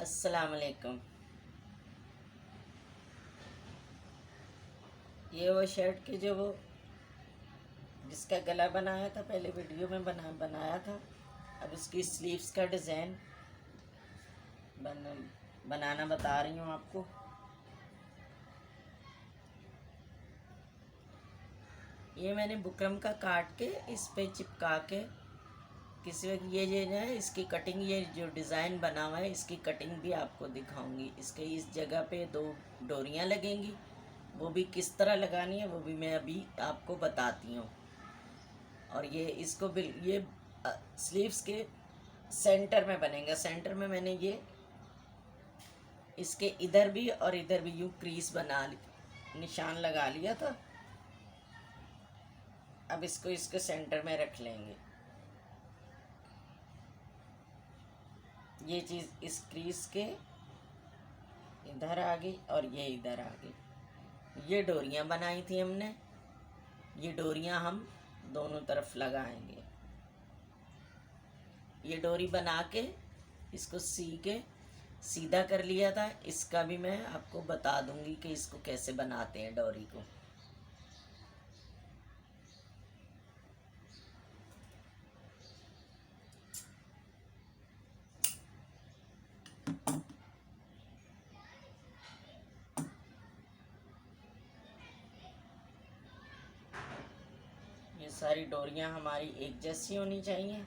अस्सलाम वालेकुम। ये वो शर्ट की जो वो जिसका गला बनाया था, पहले वीडियो में बनाया था। अब इसकी स्लीव्स का डिज़ाइन बनाना बता रही हूँ आपको। ये मैंने बुकरम का काट के इस पे चिपका के किसी वक्त ये जो है इसकी कटिंग, ये जो डिज़ाइन बना हुआ है इसकी कटिंग भी आपको दिखाऊंगी। इसके इस जगह पे दो डोरियाँ लगेंगी, वो भी किस तरह लगानी है वो भी मैं अभी आपको बताती हूँ। और ये इसको ये स्लीव्स के सेंटर में बनेगा। सेंटर में मैंने ये इसके इधर भी और इधर भी यूँ क्रीज निशान लगा लिया था। अब इसको इसके सेंटर में रख लेंगे। ये चीज़ इस क्रीज के इधर आ गई और ये इधर आ गई। ये डोरियां बनाई थी हमने, ये डोरियां हम दोनों तरफ लगाएंगे। ये डोरी बना के इसको सी के सीधा कर लिया था। इसका भी मैं आपको बता दूंगी कि इसको कैसे बनाते हैं डोरी को। ये सारी डोरियां हमारी एक जैसी होनी चाहिए।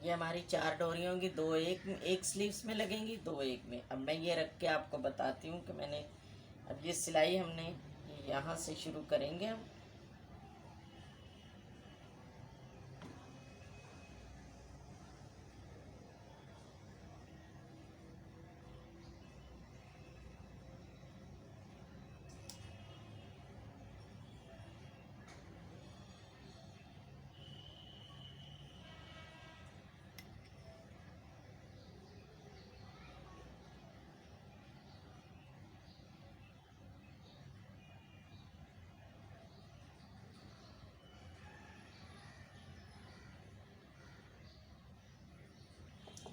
ये हमारी चार डोरियाँ होंगी, दो एक स्लीव्स में लगेंगी, दो एक में। अब मैं ये रख के आपको बताती हूँ कि मैंने अब ये सिलाई हमने यहाँ से शुरू करेंगे हम।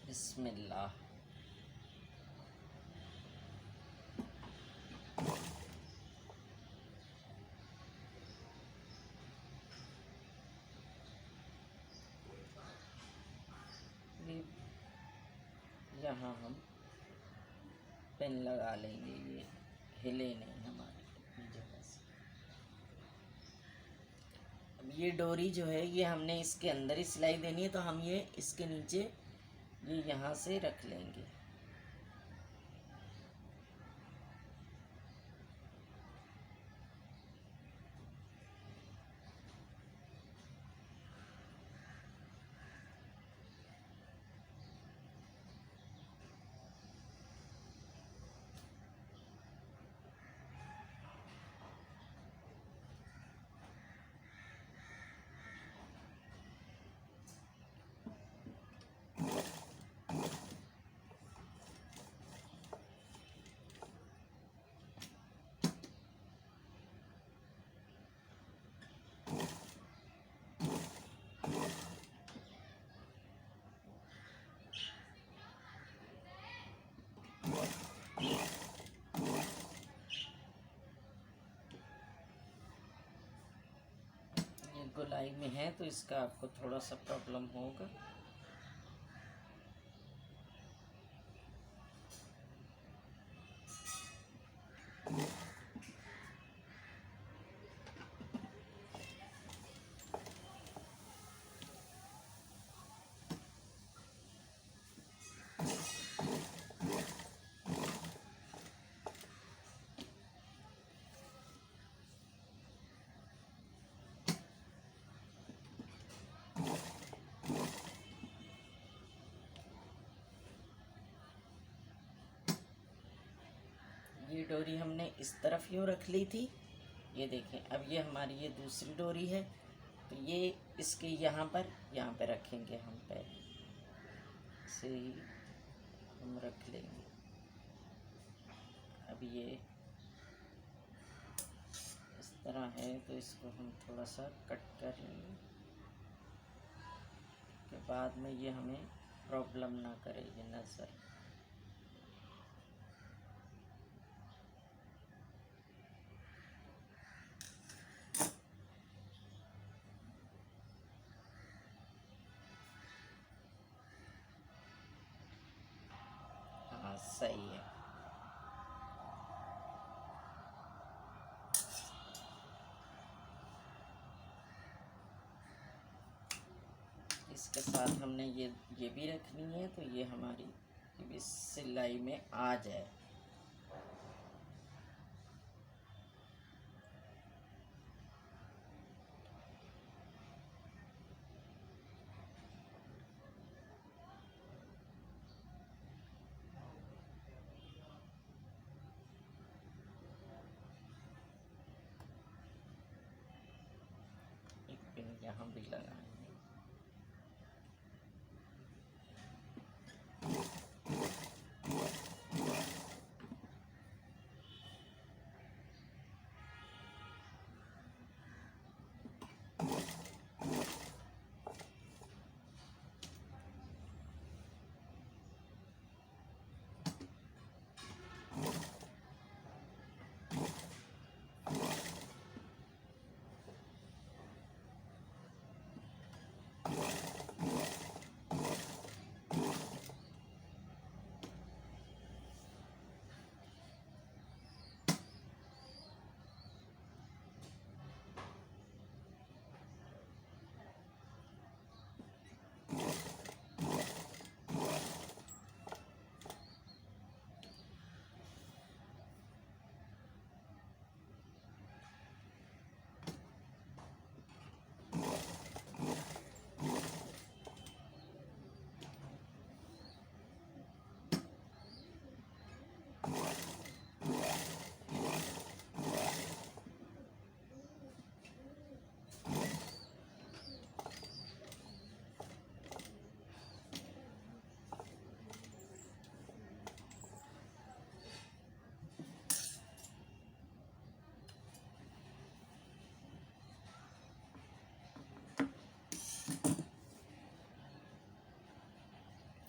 बिस्मिल्लाह। यहाँ हम पेन लगा लेंगे, ये हिले नहीं हमारी अपनी जगह से। अब ये डोरी जो है ये हमने इसके अंदर ही सिलाई देनी है, तो हम ये इसके नीचे ये यहाँ से रख लेंगे। गोलाई में है तो इसका आपको थोड़ा सा प्रॉब्लम होगा। ये डोरी हमने इस तरफ यूँ रख ली थी, ये देखें। अब ये हमारी ये दूसरी डोरी है, तो ये इसके यहाँ पे रखेंगे हम पहले से ही हम रख लेंगे। अब ये इस तरह है तो इसको हम थोड़ा सा कट कर लेंगे के बाद में ये हमें प्रॉब्लम ना करेगी नज़र। हाँ सही है। इसके साथ हमने ये भी रखनी है तो ये हमारी इस सिलाई में आ जाए। एक पिन यहाँ भी लगाएंगे।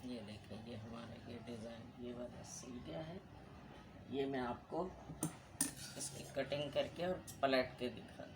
ये देखिए ये हमारा ये डिज़ाइन ये वाला सिल गया है। ये मैं आपको इसकी कटिंग करके और पलट के दिखा दी।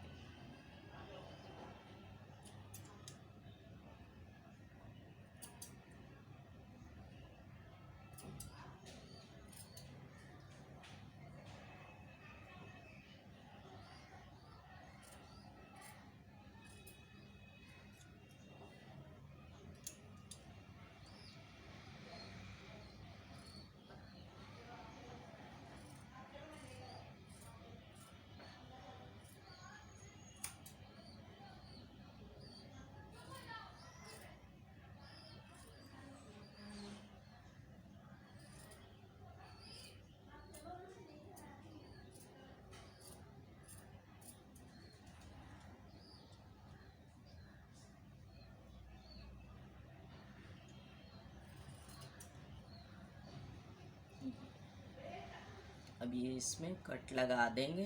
अब ये इसमें कट लगा देंगे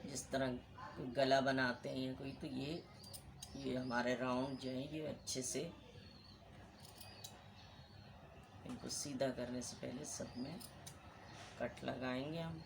जिस तरह गला बनाते हैं कोई, तो ये हमारे राउंड जो है ये अच्छे से इनको सीधा करने से पहले सब में कट लगाएंगे हम।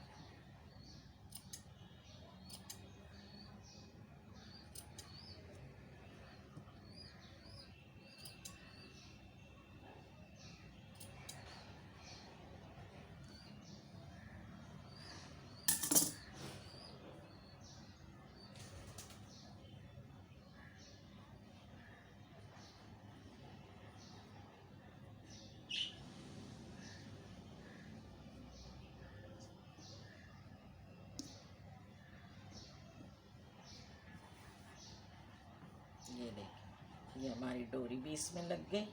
ये देखिए ये हमारी डोरी भी इसमें लग गई।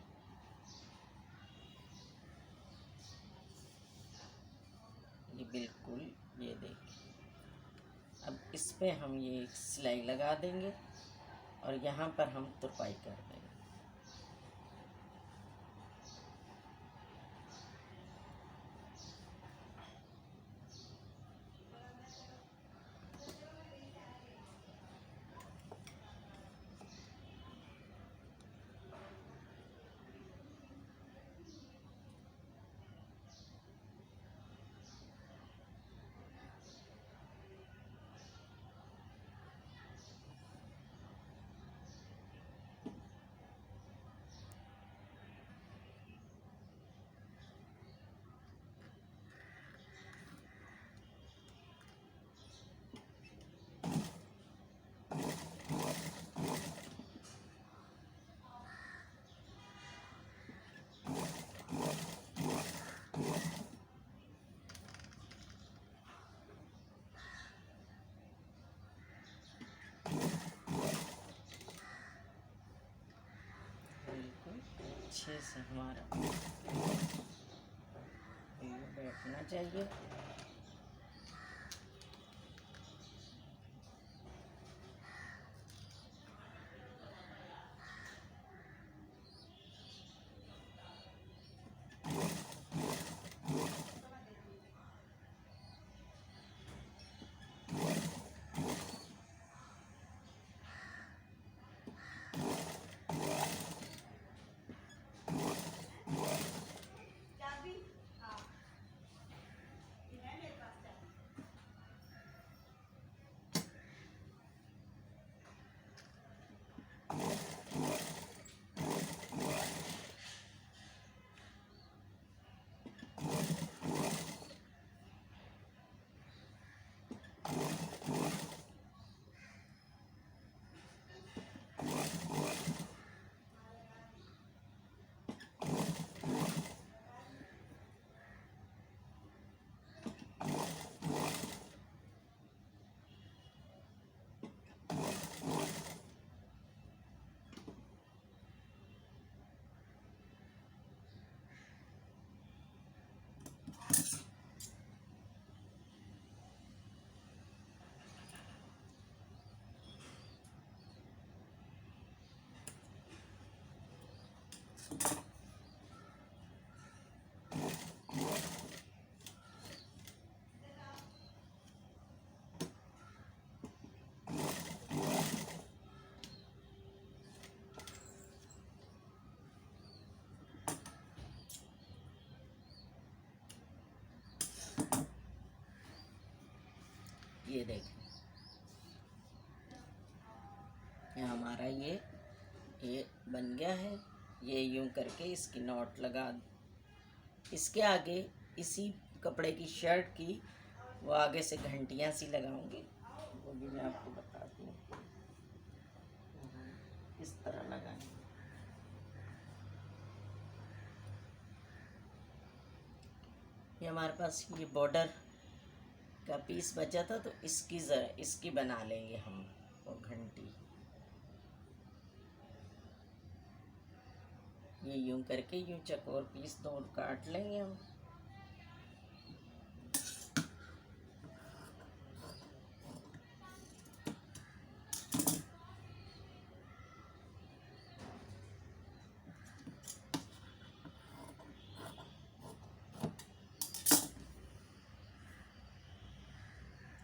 ये बिल्कुल ये देखिए। अब इस पे हम ये एक सिलाई लगा देंगे। और यहाँ पर हम तुरपाई कर देंगे। अच्छे से हमारा ये बैठना चाहिए। ये देखें, ये हमारा ये बन गया है। ये यूं करके इसकी नॉट लगा। इसके आगे इसी कपड़े की शर्ट की वो आगे से घंटियां सी लगाऊंगी, वो भी मैं आपको बताती हूँ। इस तरह लगाएंगे। ये हमारे पास ये बॉर्डर का पीस बचा था, तो इसकी बना लेंगे हम वो घंटी। ये यूं करके यूं चकोर पीस दो काट लेंगे हम।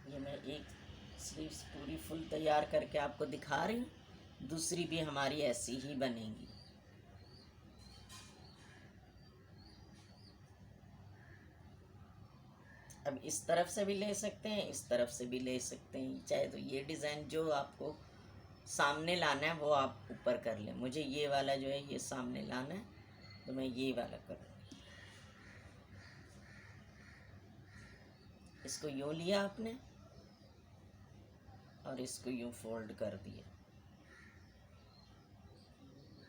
ये मैं एक स्लीव्स पूरी फुल तैयार करके आपको दिखा रही हूँ, दूसरी भी हमारी ऐसी ही बनेगी। अब इस तरफ से भी ले सकते हैं, इस तरफ से भी ले सकते हैं, चाहे तो ये डिज़ाइन जो आपको सामने लाना है वो आप ऊपर कर लें। मुझे ये वाला जो है ये सामने लाना है, तो मैं ये वाला कर लूँगी। इसको यूँ लिया आपने और इसको यूँ फोल्ड कर दिया,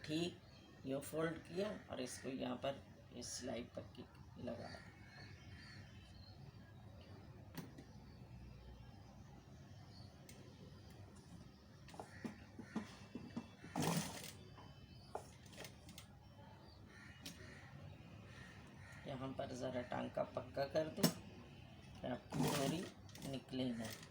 ठीक यूँ फोल्ड किया और इसको यहाँ पर इस सिलाई पक्की लगा। यहाँ पर ज़रा टांका पक्का कर दें, आपकी डोरी निकले नहीं।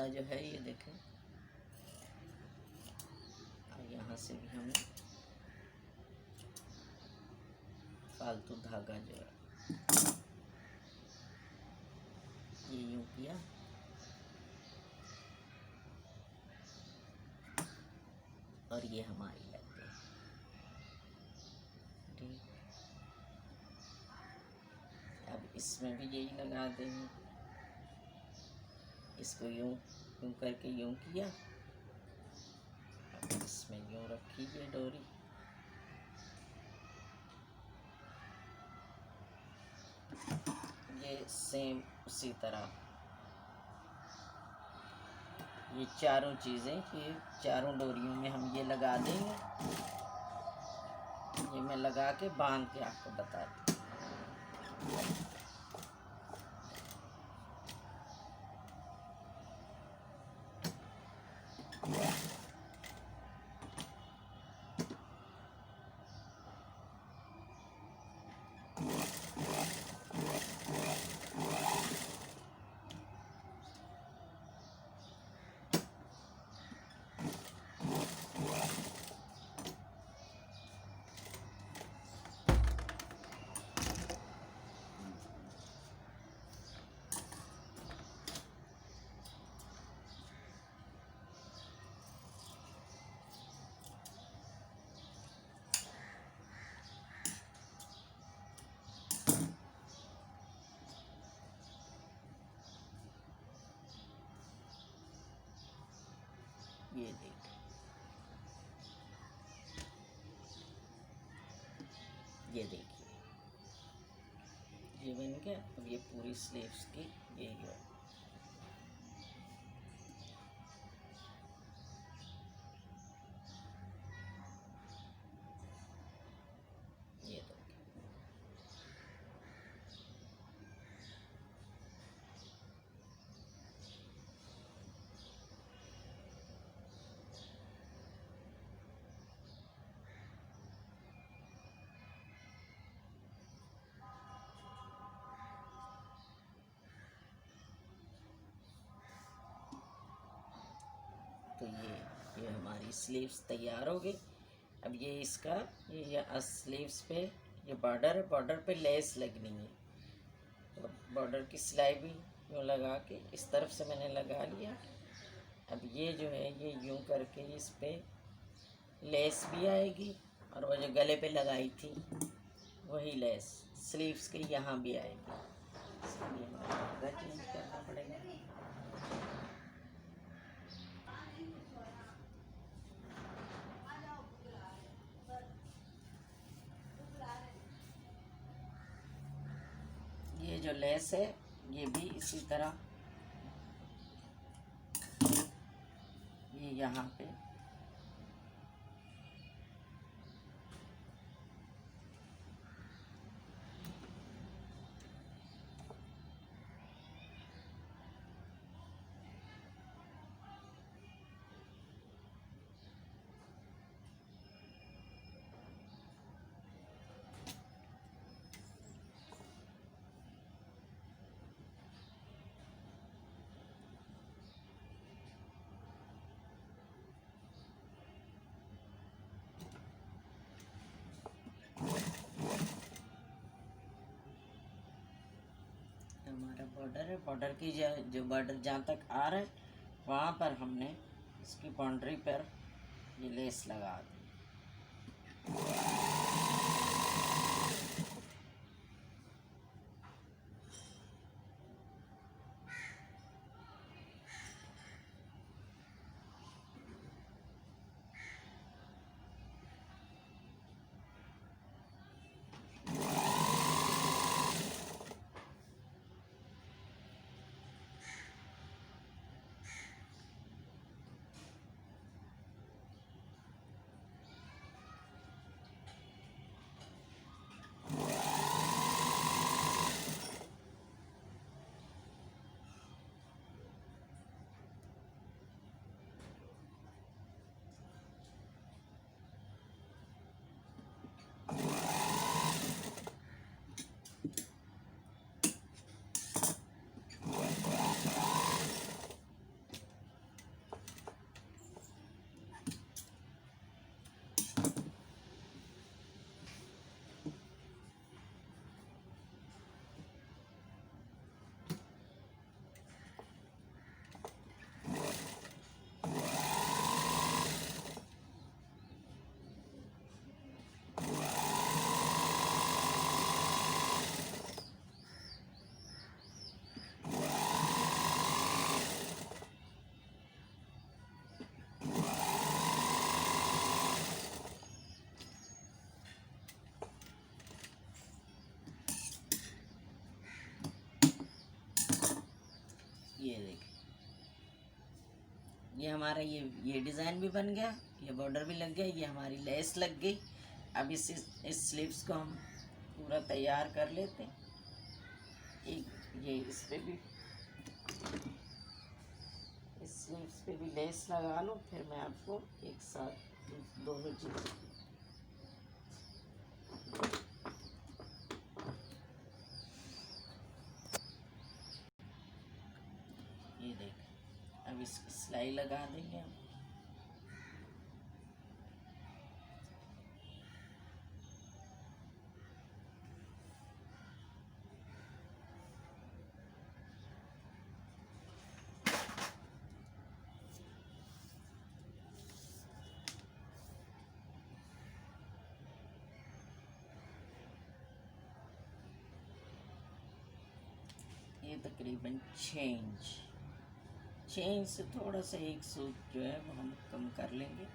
कपड़ा जो है ये देखें, और यहाँ से भी हमें फालतू धागा जो है ये यूँ किया, और ये हमारी लग गई। ठीक, अब इसमें भी यही लगा देंगे, इसको यूँ यूँ करके यूँ किया, अब इसमें यूँ रखी ये डोरी, ये सेम उसी तरह ये चारों चीज़ें, ये चारों डोरियों में हम ये लगा देंगे। ये मैं लगा के बांध के आपको बताती हूँ। ये देखिए, ये देखिए, ये बन गया। अब ये पूरी स्लीव्स की यही है। ये देखिए, तो ये हमारी स्लीव्स तैयार हो गई। अब ये इसका ये स्लीव्स पे ये बॉर्डर है, बॉर्डर पे लेस लगनी है, तो बॉर्डर की सिलाई भी यूँ लगा के इस तरफ से मैंने लगा लिया। अब ये जो है ये यूँ करके इस पे लेस भी आएगी, और वो जो गले पे लगाई थी वही लेस स्लीव्स के यहाँ भी आएगी। इसलिए हमें धागा चेंज करना पड़ेगा। ये जो लेस है ये भी इसी तरह ये यहाँ पे हमारा बॉर्डर है। बॉर्डर की जो बॉर्डर जहाँ तक आ रहा है वहाँ पर हमने इसकी बाउंड्री पर ये लेस लगा दी। ये हमारा ये डिज़ाइन भी बन गया, ये बॉर्डर भी लग गया, ये हमारी लेस लग गई। अब इस स्लीव्स को हम पूरा तैयार कर लेते हैं। एक ये इस पे भी, इस स्लीव्स पे भी लेस लगा लो, फिर मैं आपको एक साथ दोनों चीज़। ये देख, अब इसकी सिलाई लगा देंगे हम। ये तकरीबन 6 इंच से थोड़ा सा एक सूट जो है वो हम कम कर लेंगे।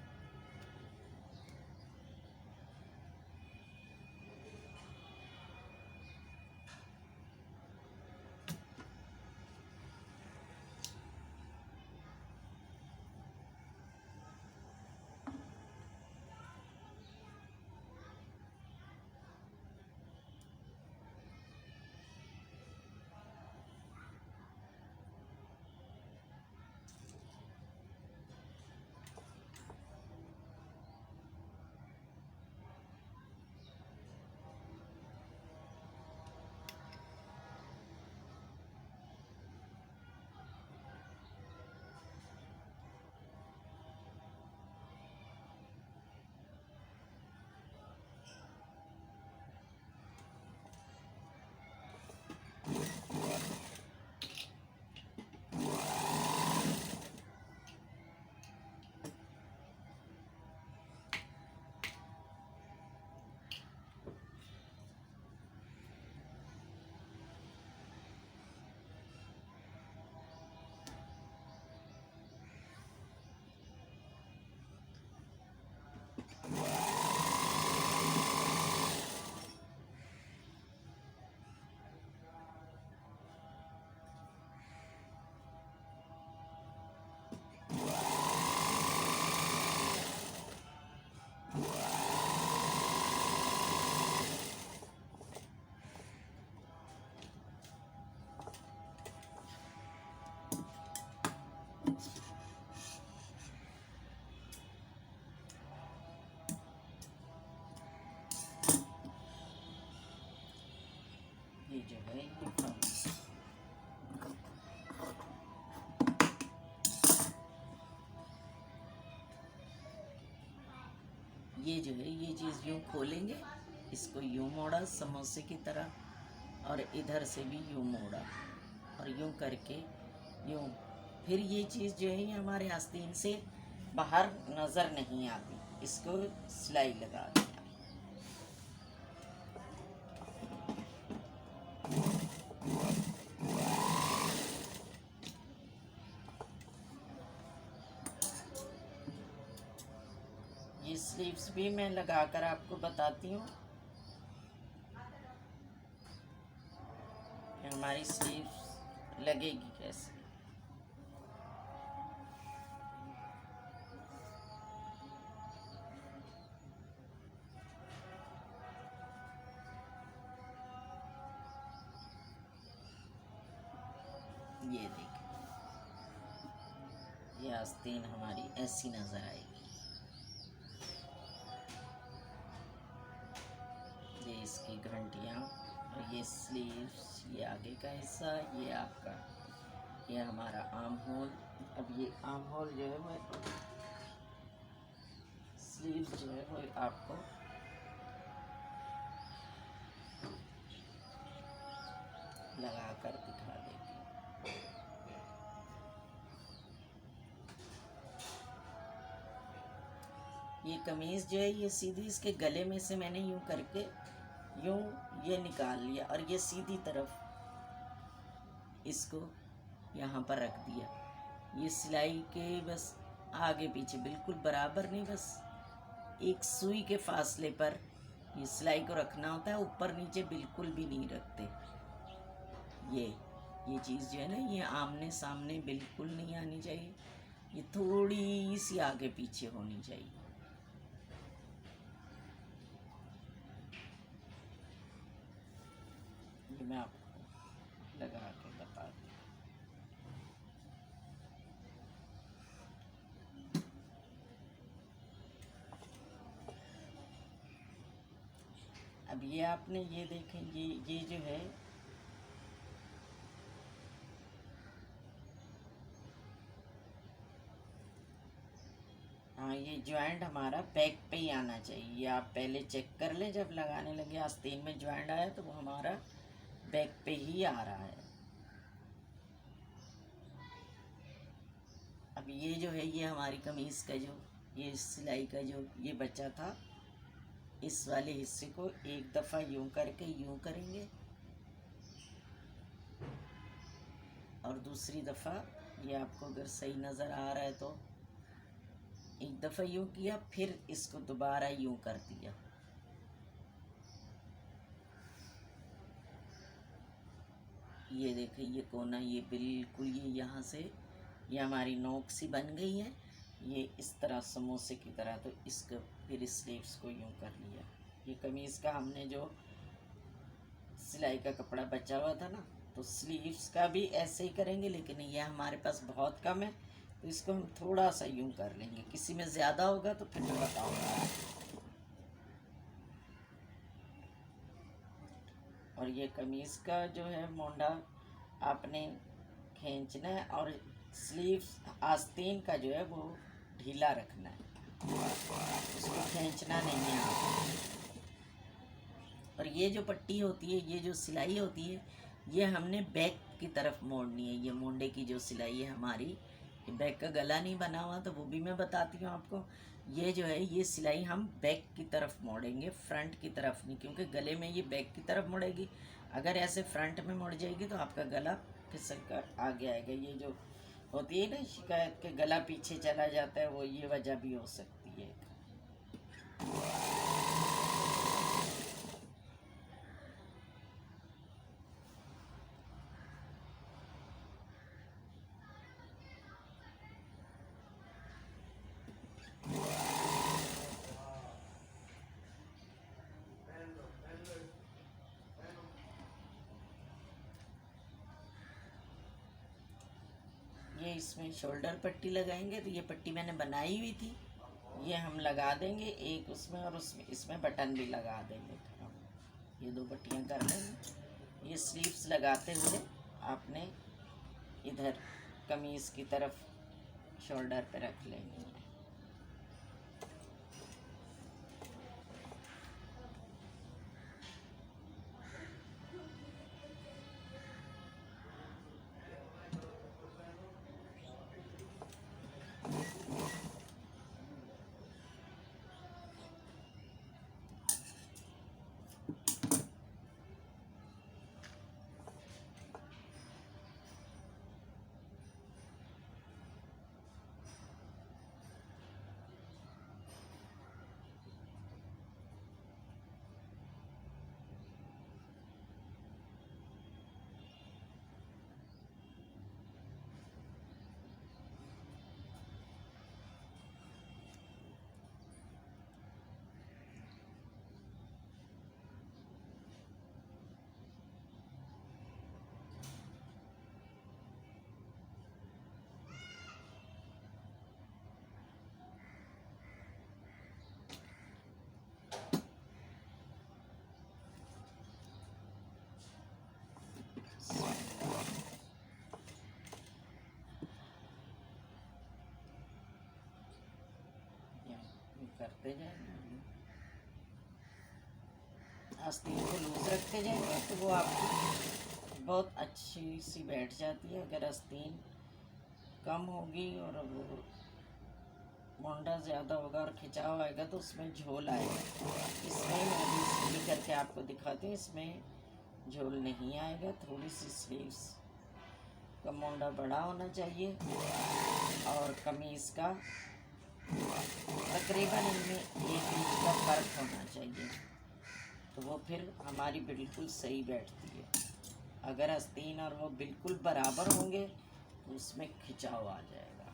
ये जो है ये फ्रंट, ये जो है ये चीज़ यूँ खोलेंगे, इसको यूँ मोड़ा समोसे की तरह, और इधर से भी यूँ मोड़ा, और यूँ करके यूँ। फिर ये चीज़ जो है ये हमारे आस्तीन से बाहर नज़र नहीं आती, इसको सिलाई लगा दें। ये स्लीव्स भी मैं लगाकर आपको बताती हूँ कि हमारी स्लीव्स लगेगी कैसे। ये देखिए, ये आस्तीन हमारी ऐसी नज़र आएगी। ये इसकी घंटियाँ और ये स्लीव्स, ये आगे का हिस्सा, ये आपका, ये हमारा आर्म होल। अब ये आर्म होल जो है वो स्लीव्स जो है वो आपको लगा कर दिखा देती हूँ। ये कमीज़ जो है ये सीधी इसके गले में से मैंने यूँ करके यूँ ये निकाल लिया, और ये सीधी तरफ इसको यहाँ पर रख दिया। ये सिलाई के बस आगे पीछे बिल्कुल बराबर नहीं, बस एक सुई के फासले पर ये सिलाई को रखना होता है, ऊपर नीचे बिल्कुल भी नहीं रखते। ये चीज़ जो है ना ये आमने सामने बिल्कुल नहीं आनी चाहिए, ये थोड़ी सी आगे पीछे होनी चाहिए। ये मैं आपको लगा के बता दूँ। अब ये आपने ये देखें, ये जो है हाँ, ये जॉइंट हमारा बैक पे ही आना चाहिए। ये आप पहले चेक कर लें, जब लगाने लगे आस्तीन में जॉइंट आया तो वो हमारा बैक पे ही आ रहा है। अब ये जो है, ये हमारी कमीज़ का जो ये सिलाई का जो ये बचा था, इस वाले हिस्से को एक दफ़ा यूं करके यूं करेंगे और दूसरी दफ़ा ये आपको अगर सही नज़र आ रहा है तो एक दफ़ा यूं किया, फिर इसको दोबारा यूं कर दिया। ये देखें, ये कोना ये बिल्कुल ये यहाँ से ये हमारी नोक सी बन गई है, ये इस तरह समोसे की तरह। तो इसको फिर स्लीव्स को यूं कर लिया। ये कमीज़ का हमने जो सिलाई का कपड़ा बचा हुआ था ना, तो स्लीव्स का भी ऐसे ही करेंगे, लेकिन ये हमारे पास बहुत कम है तो इसको हम थोड़ा सा यूं कर लेंगे। किसी में ज़्यादा होगा तो फिर मैं बताऊँगा। और ये कमीज़ का जो है मोंडा आपने खींचना है और स्लीव्स आस्तीन का जो है वो ढीला रखना है, उसको खींचना नहीं है आपको। और ये जो पट्टी होती है, ये जो सिलाई होती है, ये हमने बैक की तरफ मोड़नी है। ये मोंडे की जो सिलाई है हमारी, ये बैक का गला नहीं बना हुआ तो वो भी मैं बताती हूँ आपको। ये जो है ये सिलाई हम बैक की तरफ मोड़ेंगे, फ्रंट की तरफ नहीं, क्योंकि गले में ये बैक की तरफ मुड़ेगी। अगर ऐसे फ्रंट में मुड़ जाएगी तो आपका गला फिसल कर आगे आएगा। ये जो होती है ना शिकायत के गला पीछे चला जाता है, वो ये वजह भी हो सकती है। ये इसमें शोल्डर पट्टी लगाएंगे, तो ये पट्टी मैंने बनाई हुई थी, ये हम लगा देंगे एक उसमें, और उसमें इसमें बटन भी लगा देंगे। हम ये दो पट्टियाँ कर लेंगे। ये स्लीव्स लगाते हुए आपने इधर कमीज़ की तरफ शोल्डर पे रख लेंगे। करते जाएंगे, आस्तीन को लूज रखते जाएंगे तो वो आपकी बहुत अच्छी सी बैठ जाती है। अगर आस्तीन कम होगी और वो मोंडा ज़्यादा होगा और खिंचाव आएगा तो उसमें झोल आएगा। इसमें मैं भी सीधी करके आपको दिखाती हूँ, इसमें झोल नहीं आएगा। थोड़ी सी स्लीव्स का मोंडा बड़ा होना चाहिए और कमीज़ का तकरीबन इनमें 1 इंच का फ़र्क होना चाहिए, तो वो फिर हमारी बिल्कुल सही बैठती है। अगर आस्तीन और वो बिल्कुल बराबर होंगे तो उसमें खिंचाव आ जाएगा।